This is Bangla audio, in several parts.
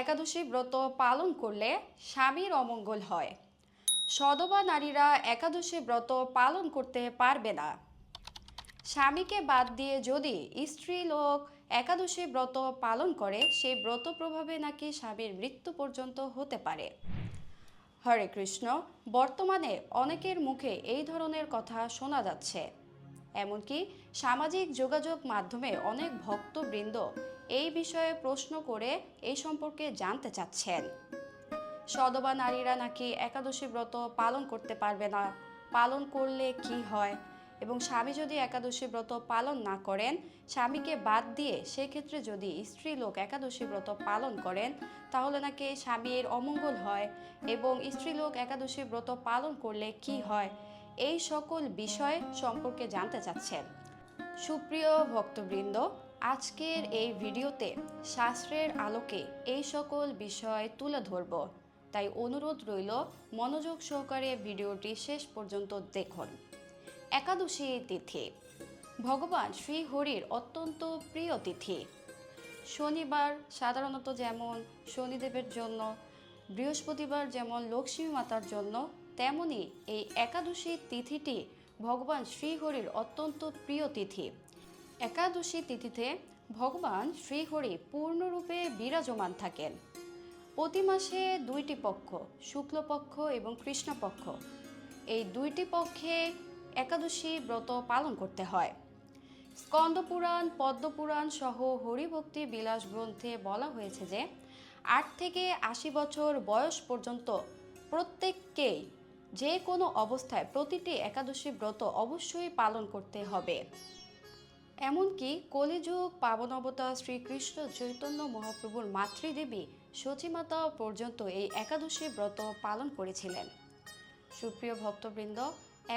একাদশী ব্রত পালন করলে স্বামীর অমঙ্গল হয়। সধবা নারীরা একাদশী ব্রত পালন করতে পারবে না। স্বামীকে বাদ দিয়ে যদি স্ত্রী লোক একাদশী ব্রত পালন করে সেই ব্রত প্রভাবে নাকি স্বামীর মৃত্যু পর্যন্ত হতে পারে। হরে কৃষ্ণ। বর্তমানে অনেকের মুখে এই ধরনের কথা শোনা যাচ্ছে। এমনকি সামাজিক যোগাযোগ মাধ্যমে অনেক ভক্তবৃন্দ এই বিষয়ে প্রশ্ন করে এই সম্পর্কে জানতে চাচ্ছেন। সধবা নারীরা নাকি একাদশী ব্রত পালন করতে পারবে না, পালন করলে কি হয়, এবং স্বামী যদি একাদশী ব্রত পালন না করেন, স্বামীকে বাদ দিয়ে সেক্ষেত্রে যদি স্ত্রী লোক একাদশী ব্রত পালন করেন তাহলে নাকি স্বামীর অমঙ্গল হয়, এবং স্ত্রী লোক একাদশী ব্রত পালন করলে কি হয়, এই সকল বিষয় সম্পর্কে জানতে চাচ্ছেন। সুপ্রিয় ভক্তবৃন্দ, আজকের এই ভিডিওতে শাস্ত্রের আলোকে এই সকল বিষয় তুলে ধরব, তাই অনুরোধ রইল মনোযোগ সহকারে ভিডিওটি শেষ পর্যন্ত দেখুন। একাদশী তিথি ভগবান শ্রীহরির অত্যন্ত প্রিয় তিথি। শনিবার সাধারণত যেমন শনিদেবের জন্য, বৃহস্পতিবার যেমন লক্ষ্মী মাতার জন্য, তেমনি এই একাদশী তিথিটি ভগবান শ্রীহরির অত্যন্ত প্রিয় তিথি। একাদশী তিথিতে ভগবান শ্রীহরি পূর্ণরূপে বিরাজমান থাকেন। প্রতি মাসে দুইটি পক্ষ, শুক্লপক্ষ এবং কৃষ্ণপক্ষ, এই দুইটি পক্ষে একাদশী ব্রত পালন করতে হয়। স্কন্দপুরাণ, পদ্মপুরাণ সহ হরিভক্তি বিলাস গ্রন্থে বলা হয়েছে যে 8 থেকে 80 বছর বয়স পর্যন্ত প্রত্যেককেই যে কোনো অবস্থায় প্রতিটি একাদশী ব্রত অবশ্যই পালন করতে হবে। এমনকি কলিযুগ পাবন অবতার শ্রীকৃষ্ণ চৈতন্য মহাপ্রভুর মাতৃদেবী সচিমাতা পর্যন্ত এই একাদশী ব্রত পালন করেছিলেন। সুপ্রিয় ভক্তবৃন্দ,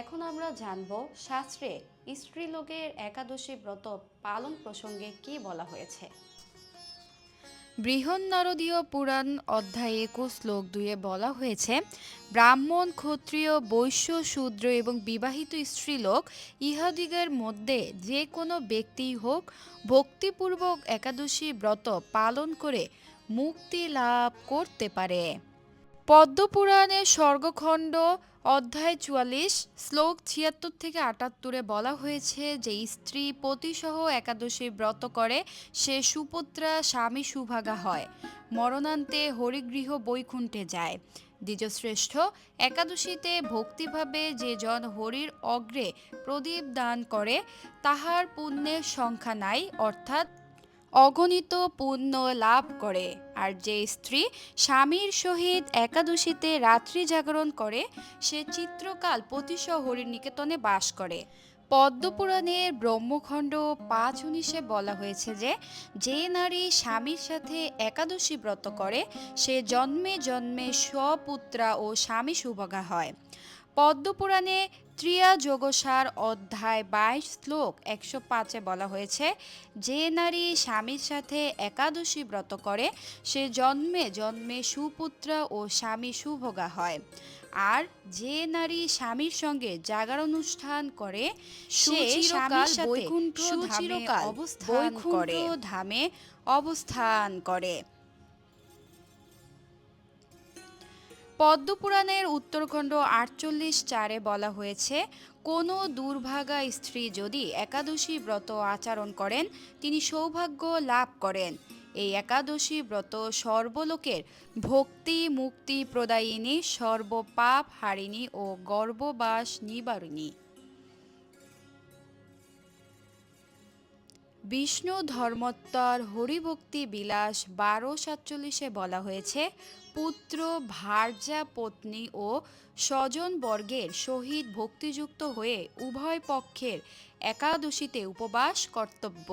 এখন আমরা জানব শাস্ত্রে স্ত্রীলোকের একাদশী ব্রত পালন প্রসঙ্গে কি বলা হয়েছে। বৃহন্নারদীয় পুরাণ অধ্যায় 21 শ্লোক 2 বলা হয়েছে, ব্রাহ্মণ, ক্ষত্রিয়, বৈশ্য, শূদ্র এবং বিবাহিত স্ত্রীলোক ইহাদিগের মধ্যে যে কোনো ব্যক্তিই হোক ভক্তিপূর্বক একাদশী ব্রত পালন করে মুক্তি লাভ করতে পারে। পদ্মপুরাণের স্বর্গখণ্ড অধ্যায় 44 শ্লোক 76 থেকে 78 বলা হয়েছে যে স্ত্রী পতিসহ একাদশী ব্রত করে সে সুপুত্রা স্বামী সুভাগা হয়, মরণান্তে হরিগৃহ বৈকুণ্ঠে যায়। দ্বিজশ্রেষ্ঠ, একাদশীতে ভক্তিভাবে যে জন হরির অগ্রে প্রদীপ দান করে তাহার পুণ্যের সংখ্যা নাই, অর্থাৎ অগণিত পুণ্য লাভ করে। আর যে স্ত্রী স্বামীর সহিত একাদশীতে রাত্রি জাগরণ করে সে চিত্রকাল পতিসহ হরির নিকেতনে বাস করে। পদ্মপুরাণের ব্রহ্মখণ্ড 5:19 বলা হয়েছে যে যে নারী স্বামীর সাথে একাদশী ব্রত করে সে জন্মে জন্মে স্বপুত্রা ও স্বামী সুভগা হয়। পদ্মপুরাণে ত্রিয়া যোগসার অধ্যায় 22 শ্লোক 105 বলা হয়েছে, যে নারী স্বামীর সাথে একাদশী ব্রত করে সে জন্মে জন্মে সুপুত্রা ও স্বামী সুভোগা হয়। আর যে নারী স্বামীর সঙ্গে জাগরণানুষ্ঠান করে সে স্বামীর সাথে বৈকুণ্ঠ ধামে অবস্থান করে। পদ্মপুরাণের উত্তরখণ্ড 48:4 বলা হয়েছে, কোনো দুর্ভাগা স্ত্রী যদি একাদশী ব্রত আচরণ করেন তিনি সৌভাগ্য লাভ করেন। এই একাদশী ব্রত সর্বলোকের ভক্তি মুক্তি প্রদায়িনী, সর্বপাপ হারিণী ও গর্ভবাস নিবারিণী। বিষ্ণু ধর্মোত্তর হরিভক্তি বিলাস 12:47 বলা হয়েছে, পুত্র, ভার্যা, পত্নী ও স্বজনবর্গের সহিত ভক্তিযুক্ত হয়ে উভয় পক্ষের একাদশীতে উপবাস কর্তব্য।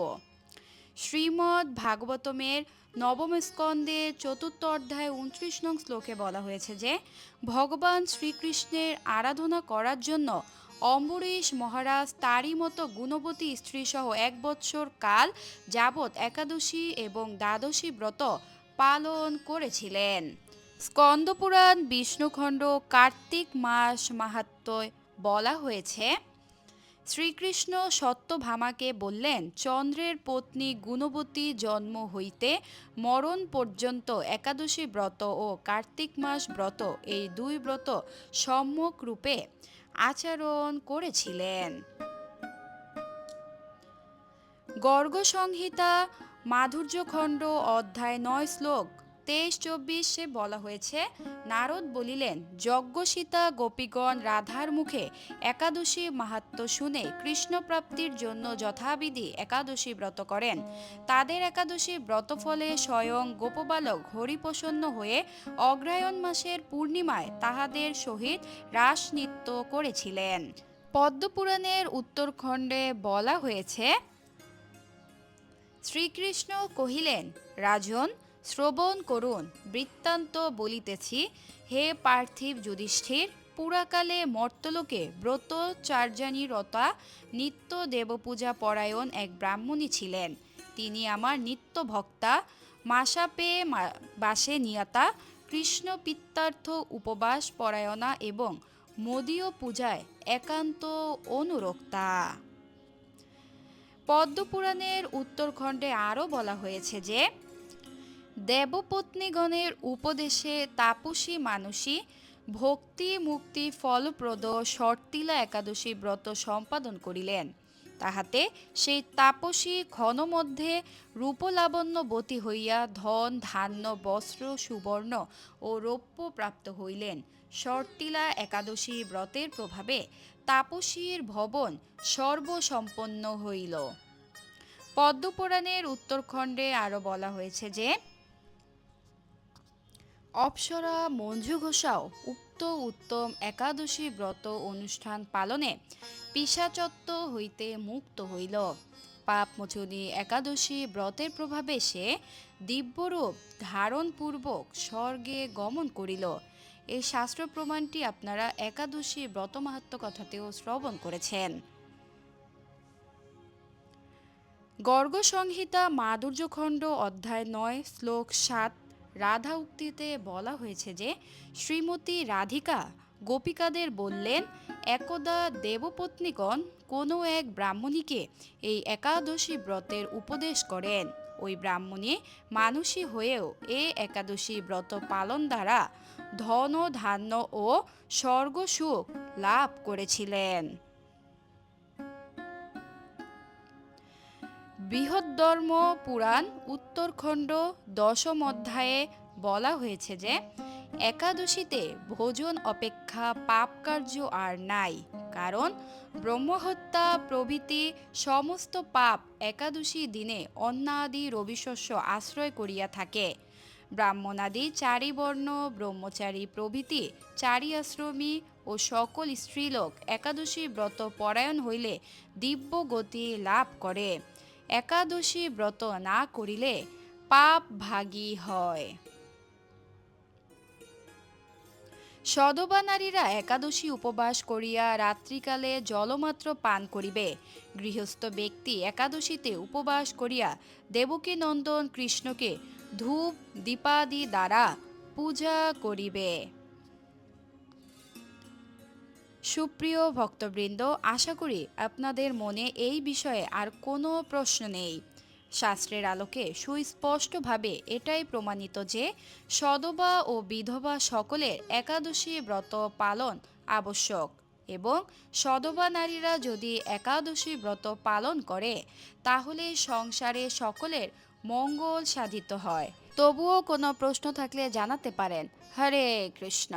শ্রীমদ্ ভাগবতমের নবম স্কন্ধের 4th অধ্যায় 29 নং শ্লোকে বলা হয়েছে যে ভগবান শ্রীকৃষ্ণের আরাধনা করার জন্য অম্বরীশ মহারাজ তারই মতো গুণবতী স্ত্রীসহ 1 বৎসর কাল যাবৎ একাদশী এবং দ্বাদশী ব্রত পালন করেছিলেন। স্কন্দপুরাণ বিষ্ণুখণ্ড কার্তিক মাস মাহাত্ম্যে বলা হয়েছে, শ্রীকৃষ্ণ সত্যভামাকে বললেন, চন্দ্রের পত্নী গুণবতী জন্ম হইতে মরণ পর্যন্ত একাদশী ব্রত ও কার্তিক মাস ব্রত এই দুই ব্রত সম্যক রূপে আচরণ করেছিলেন। গর্গ সংহিতা মাধুর্যখণ্ড অধ্যায় 9 শ্লোক 23-24 বলা হয়েছে, নারদ বলিলেন, যজ্ঞসীতা গোপীগণ রাধার মুখে একাদশী মাহাত্ম্য শুনে কৃষ্ণপ্রাপ্তির জন্য যথাবিধি একাদশী ব্রত করেন। তাদের একাদশী ব্রত ফলে স্বয়ং গোপবালক হরিপ্রসন্ন হয়ে অগ্রহায়ণ মাসের পূর্ণিমায় তাহাদের সহিত রাস নৃত্য করেছিলেন। পদ্মপুরাণের উত্তরখণ্ডে বলা হয়েছে, শ্রীকৃষ্ণ কহিলেন, রাজন, শ্রবণ করুন, বৃত্তান্ত বলিতেছি। হে পার্থিব যুধিষ্ঠির, পুরাকালে মর্তলোকে ব্রতচার্যানিরতা নিত্য দেবপূজা পরায়ণ এক ব্রাহ্মণী ছিলেন। তিনি আমার নিত্য ভক্তা, মাসাপে বাসে নিয়াতা, কৃষ্ণ পিত্তার্থ উপবাস পরায়ণা এবং মদীয় পূজায় একান্ত অনুরক্তা। পদ্মপুরাণের উত্তরখণ্ডে আরও বলা হয়েছে যে, দেবপত্নীগণের উপদেশে তাপসী মানসী ভক্তি মুক্তি ফলপ্রদ শর্তিলা একাদশী ব্রত সম্পাদন করিলেন। তাহাতে সেই তাপসী ক্ষণমধ্যে রূপলাবণ্যবতী হইয়া ধন ধান্য বস্ত্র সুবর্ণ ও রৌপ্য প্রাপ্ত হইলেন। শর্তিলা একাদশী ব্রতের প্রভাবে তাপসীর ভবন সর্বসম্পন্ন হইল। পদ্মপুরাণের উত্তরখণ্ডে আরও বলা হয়েছে যে, অপ্সরা মঞ্জু ঘোষাও উক্ত উত্তম একাদশী ব্রত অনুষ্ঠান পালনে পিশাচত্ব হইতে মুক্ত হইল। পাপমোচনী একাদশী ব্রতের প্রভাবে সে দিব্যরূপ ধারণপূর্বক স্বর্গে গমন করিল। এই শাস্ত্র প্রমাণটি আপনারা একাদশী ব্রত মাহাত্ম্য কথাতেও শ্রবণ করেছেন। গর্গ সংহিতা মাধুর্যখণ্ড অধ্যায় 9 শ্লোক 7 রাধা উক্তিতে বলা হয়েছে যে, শ্রীমতী রাধিকা গোপিকাদের বললেন, একদা দেবপত্নীগণ কোনো এক ব্রাহ্মণীকে এই একাদশী ব্রতের উপদেশ করেন। ওই ব্রাহ্মণী মানুষী হয়েও এই একাদশী ব্রত পালন দ্বারা ধন ধান্য ও স্বর্গসুখ লাভ করেছিলেন। বৃহদ্ধর্ম পুরাণ উত্তরখণ্ড 10 অধ্যায়ে বলা হয়েছে যে, একাদশীতে ভোজন অপেক্ষা পাপ কার্য আর নাই, কারণ ব্রহ্মহত্যা প্রভৃতি সমস্ত পাপ একাদশী দিনে অন্নাদি রবিশস্য আশ্রয় করিয়া থাকে। ব্রাহ্মণাদি চারিবর্ণ ব্রহ্মচারী প্রভৃতি চারি আশ্রমী ও সকল স্ত্রীলোক একাদশী ব্রত পরায়ণ হইলে দিব্য গতি লাভ করে। একাদশী ব্রত না করিলে পাপ ভাগী হয়। সধবা নারীরা একাদশী উপবাস করিয়া রাত্রিকালে জলমাত্র পান করিবে। গৃহস্থ ব্যক্তি একাদশীতে উপবাস করিয়া দেবকী নন্দন কৃষ্ণকে ধূপ দীপাদি দ্বারা পূজা করিবে। সুপ্রিয় ভক্তবৃন্দ, আশা করি আপনাদের মনে এই বিষয়ে আর কোনো প্রশ্ন নেই। শাস্ত্রের আলোকে সুস্পষ্টভাবে এটাই প্রমাণিত যে, সধবা ও বিধবা সকলের একাদশী ব্রত পালন আবশ্যক এবং সধবা নারীরা যদি একাদশী ব্রত পালন করে তাহলে সংসারে সকলের মঙ্গল সাধিত হয়। তবুও কোনো প্রশ্ন থাকলে জানাতে পারেন। হরে কৃষ্ণ।